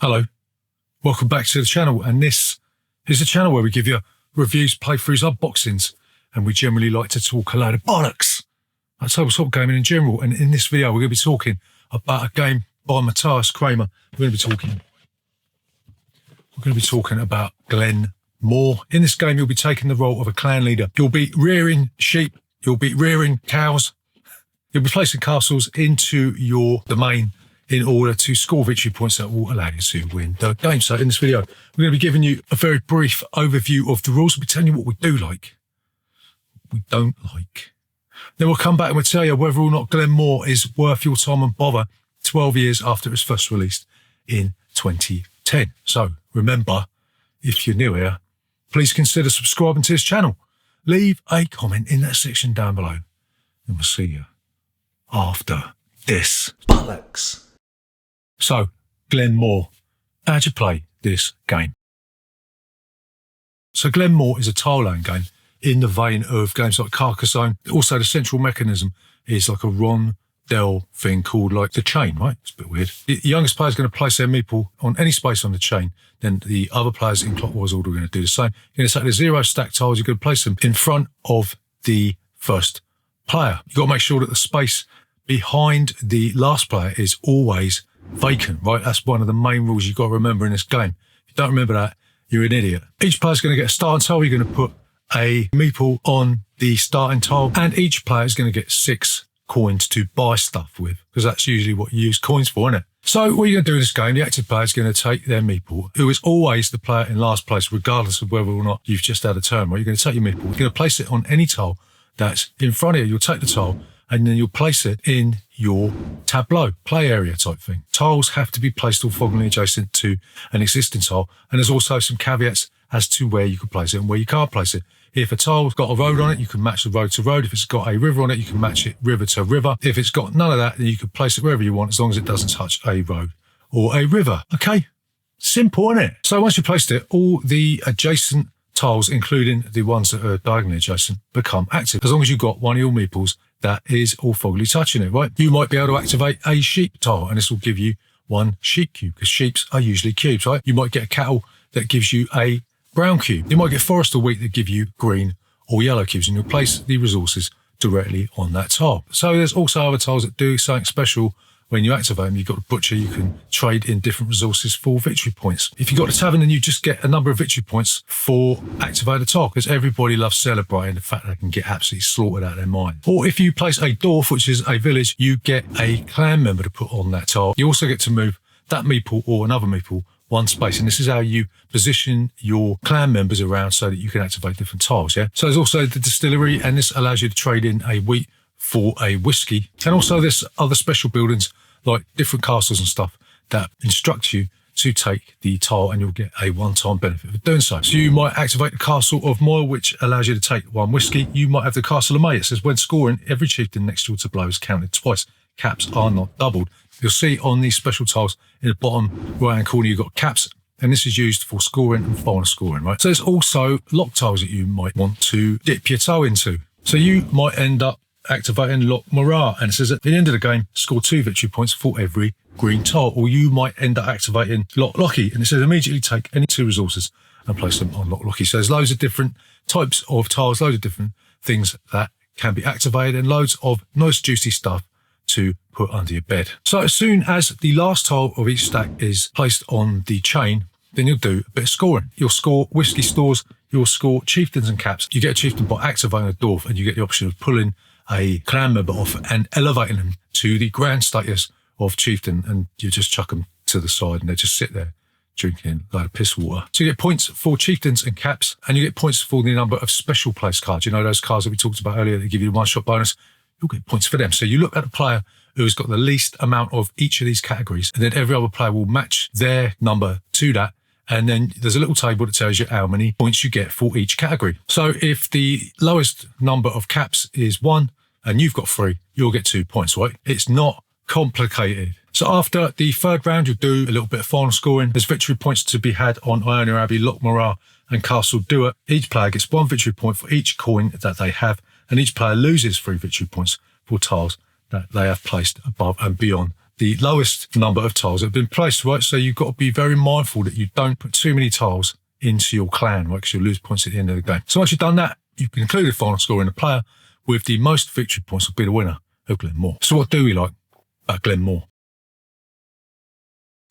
Hello, welcome back to the channel, and this is a channel where we give you reviews, playthroughs, unboxings, and we generally like to talk a load of bollocks. That's how we talk gaming in general, and in this video we're going to be talking about a game by Matthias Kramer. We're going to be talking about Glen More. In this game you'll be taking the role of a clan leader. You'll be rearing sheep, you'll be rearing cows, you'll be placing castles into your domain in order to score victory points that will allow you to win the game. So in this video, we're going to be giving you a very brief overview of the rules. We'll be telling you what we do like, what we don't like. Then we'll come back and we'll tell you whether or not Glen More is worth your time and bother 12 years after it was first released in 2010. So remember, if you're new here, please consider subscribing to this channel. Leave a comment in that section down below, and we'll see you after this. Bollocks. So, Glen More, how'd you play this game? So Glen More is a tile-laying game in the vein of games like Carcassonne. Also, the central mechanism is like a rondel thing called like the chain, right? It's a bit weird. The youngest player is going to place their meeple on any space on the chain. Then the other players in clockwise order are going to do the same. You're going to take the 0 stack tiles, you're going to place them in front of the first player. You've got to make sure that the space behind the last player is always vacant, right? That's one of the main rules you've got to remember in this game. If you don't remember that, you're an idiot. Each player's going to get a starting tile. You're going to put a meeple on the starting tile, and each player is going to get 6 coins to buy stuff with, because that's usually what you use coins for, isn't it? So what you're going to do in this game, the active player is going to take their meeple, who is always the player in last place, regardless of whether or not you've just had a turn, right? You're going to take your meeple, you're going to place it on any tile that's in front of you. You'll take the tile, and then you'll place it in your tableau, play area type thing. Tiles have to be placed orthogonally adjacent to an existing tile, and there's also some caveats as to where you can place it and where you can't place it. If a tile's got a road on it, you can match the road to road. If it's got a river on it, you can match it river to river. If it's got none of that, then you can place it wherever you want, as long as it doesn't touch a road or a river. Okay, simple, isn't it? So once you've placed it, all the adjacent tiles, including the ones that are diagonally adjacent, become active, as long as you've got one of your meeples that is orthogonally touching it, right? You might be able to activate a sheep tile, and this will give you 1 sheep cube, because sheeps are usually cubes, right? You might get a cattle that gives you a brown cube. You might get forest or wheat that give you green or yellow cubes, and you'll place the resources directly on that tile. So there's also other tiles that do something special. When you activate them, you've got a butcher, you can trade in different resources for victory points. If you've got a tavern, then you just get a number of victory points for activating a tile, because everybody loves celebrating the fact they can get absolutely slaughtered out of their mind. Or if you place a dwarf, which is a village, you get a clan member to put on that tile. You also get to move that meeple or another meeple 1 space, and this is how you position your clan members around so that you can activate different tiles, yeah? So there's also the distillery, and this allows you to trade in a wheat for a whiskey. And also there's other special buildings like different castles and stuff that instruct you to take the tile, and you'll get a one-time benefit for doing so. So you might activate the Castle of Moyle, which allows you to take 1 whiskey. You might have the Castle of May. It says when scoring, every chieftain next to your tableau is counted twice. Caps are not doubled. You'll see on these special tiles in the bottom right-hand corner, you've got caps, and this is used for scoring and final scoring, right? So there's also lock tiles that you might want to dip your toe into. So you might end up activating Lock More, and it says at the end of the game, score 2 victory points for every green tile. Or you might end up activating Lock Locky, and it says immediately take any 2 resources and place them on Lock Locky. So there's loads of different types of tiles, loads of different things that can be activated, and loads of nice juicy stuff to put under your bed. So as soon as the last tile of each stack is placed on the chain, then you'll do a bit of scoring. You'll score whiskey stores, you'll score chieftains and caps. You get a chieftain by activating a dwarf, and you get the option of pulling a clan member off and elevating them to the grand status of chieftain, and you just chuck them to the side and they just sit there drinking a load of piss water. So you get points for chieftains and caps, and you get points for the number of special place cards. You know those cards that we talked about earlier that give you the 1-shot bonus? You'll get points for them. So you look at the player who has got the least amount of each of these categories, and then every other player will match their number to that. And then there's a little table that tells you how many points you get for each category. So if the lowest number of caps is 1 and you've got 3, you'll get 2 points, right? It's not complicated. So after the 3rd round, you'll do a little bit of final scoring. There's victory points to be had on Ionia Abbey, Lock More, and Castle Duat. Each player gets 1 victory point for each coin that they have, and each player loses 3 victory points for tiles that they have placed above and beyond the lowest number of tiles that have been placed, right? So you've got to be very mindful that you don't put too many tiles into your clan, right? Because you'll lose points at the end of the game. So once you've done that, you can include the final score in the player with the most victory points will be the winner of Glen More. So what do we like about Glen More?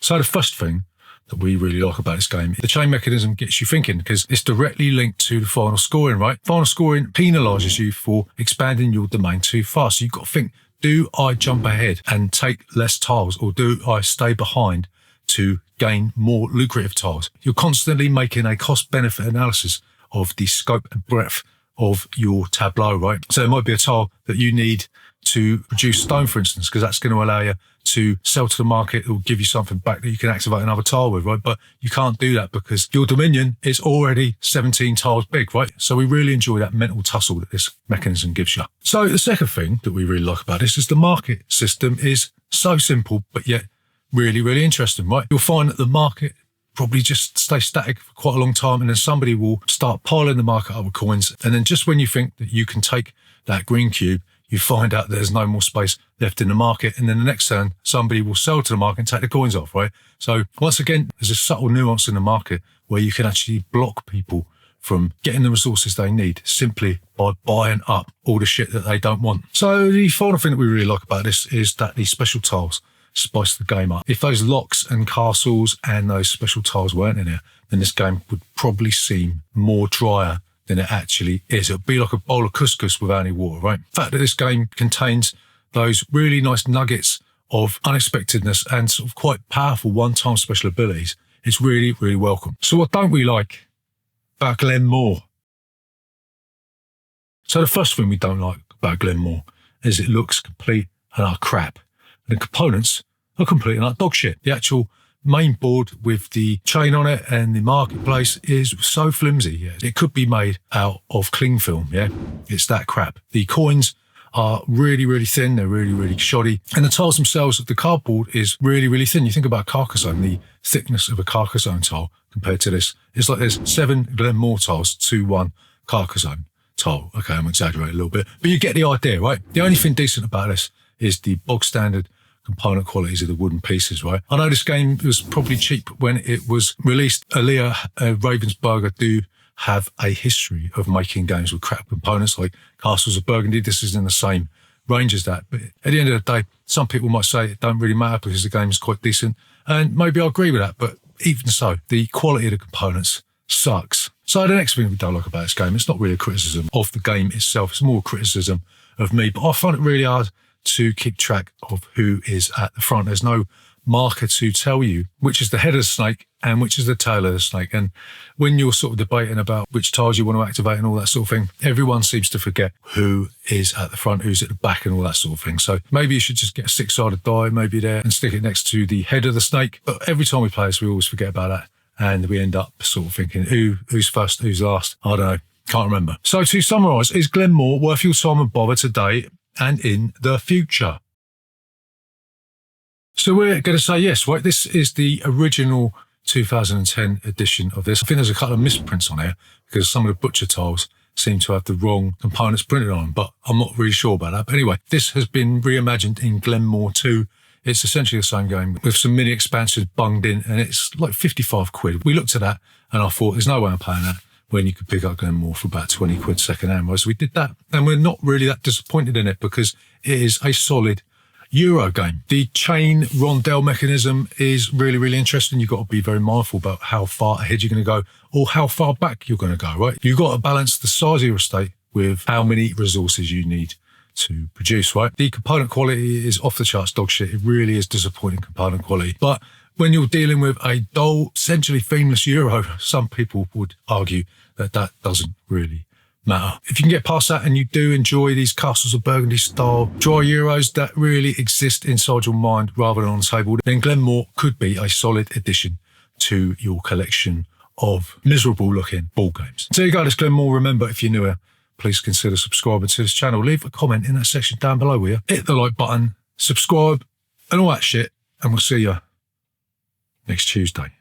So the first thing that we really like about this game, the chain mechanism gets you thinking because it's directly linked to the final scoring, right? Final scoring penalises you for expanding your domain too fast. So you've got to think, do I jump ahead and take less tiles, or do I stay behind to gain more lucrative tiles? You're constantly making a cost-benefit analysis of the scope and breadth of your tableau, right? So it might be a tile that you need to produce stone, for instance, because that's going to allow you to sell to the market or give you something back that you can activate another tile with, right? But you can't do that because your dominion is already 17 tiles big, right? So we really enjoy that mental tussle that this mechanism gives you. So the second thing that we really like about this is the market system is so simple, but yet really, really interesting, right? You'll find that the market probably just stay static for quite a long time, and then somebody will start piling the market up with coins. And then just when you think that you can take that green cube, you find out there's no more space left in the market. And then the next turn, somebody will sell to the market and take the coins off, right? So once again, there's a subtle nuance in the market where you can actually block people from getting the resources they need simply by buying up all the shit that they don't want. So the final thing that we really like about this is that these special tiles spice the game up. If those locks and castles and those special tiles weren't in there, then this game would probably seem more drier than it actually is. It would be like a bowl of couscous without any water, right? The fact that this game contains those really nice nuggets of unexpectedness and sort of quite powerful one-time special abilities is really, really welcome. So what don't we like about Glen More? So the first thing we don't like about Glen More is it looks complete and utter crap. And the components are complete and utter dog shit. The actual main board with the chain on it and the marketplace is so flimsy. Yeah. It could be made out of cling film. Yeah, it's that crap. The coins are really, really thin. They're really, really shoddy. And the tiles themselves, the cardboard is really, really thin. You think about Carcassonne, the thickness of a Carcassonne tile compared to this. It's like there's 7 Glen More tiles to 1 Carcassonne tile. Okay, I'm exaggerating a little bit, but you get the idea, right? The only thing decent about this is the bog standard component qualities of the wooden pieces, right? I know this game was probably cheap when it was released. Alea Ravensburger do have a history of making games with crap components like Castles of Burgundy. This is in the same range as that. But at the end of the day, some people might say it don't really matter because the game is quite decent. And maybe I agree with that. But even so, the quality of the components sucks. So the next thing we don't like about this game, it's not really a criticism of the game itself. It's more a criticism of me. But I find it really hard to keep track of who is at the front. There's no marker to tell you which is the head of the snake and which is the tail of the snake. And when you're sort of debating about which tiles you want to activate and all that sort of thing, everyone seems to forget who is at the front, who's at the back and all that sort of thing. So maybe you should just get a 6-sided die maybe there and stick it next to the head of the snake. But every time we play this, we always forget about that. And we end up sort of thinking, who's first, who's last? I don't know. Can't remember. So to summarise, is Glen More worth your time and bother today and in the future? So we're going to say yes, right? This is the original 2010 edition of this. I think there's a couple of misprints on here because some of the butcher tiles seem to have the wrong components printed on them, but I'm not really sure about that. But anyway, this has been reimagined in Glen More 2. It's essentially the same game with some mini expansions bunged in, and it's like 55 quid. We looked at that and I thought, there's no way I'm paying that when you could pick up Glen More for about 20 quid second hand. So we did that, and we're not really that disappointed in it because it is a solid Euro game. The chain rondelle mechanism is really, really interesting. You've got to be very mindful about how far ahead you're going to go or how far back you're going to go, right? You've got to balance the size of your estate with how many resources you need to produce, right? The component quality is off the charts dog shit. It really is disappointing component quality. But when you're dealing with a dull, essentially themeless Euro, some people would argue that that doesn't really matter. If you can get past that and you do enjoy these Castles of Burgundy style dry Euros that really exist inside your mind rather than on the table, then Glen More could be a solid addition to your collection of miserable looking ball games. So there you go, this Glen More. Remember, if you're newer, please consider subscribing to this channel. Leave a comment in that section down below, will you? Hit the like button, subscribe and all that shit, and we'll see you next Tuesday.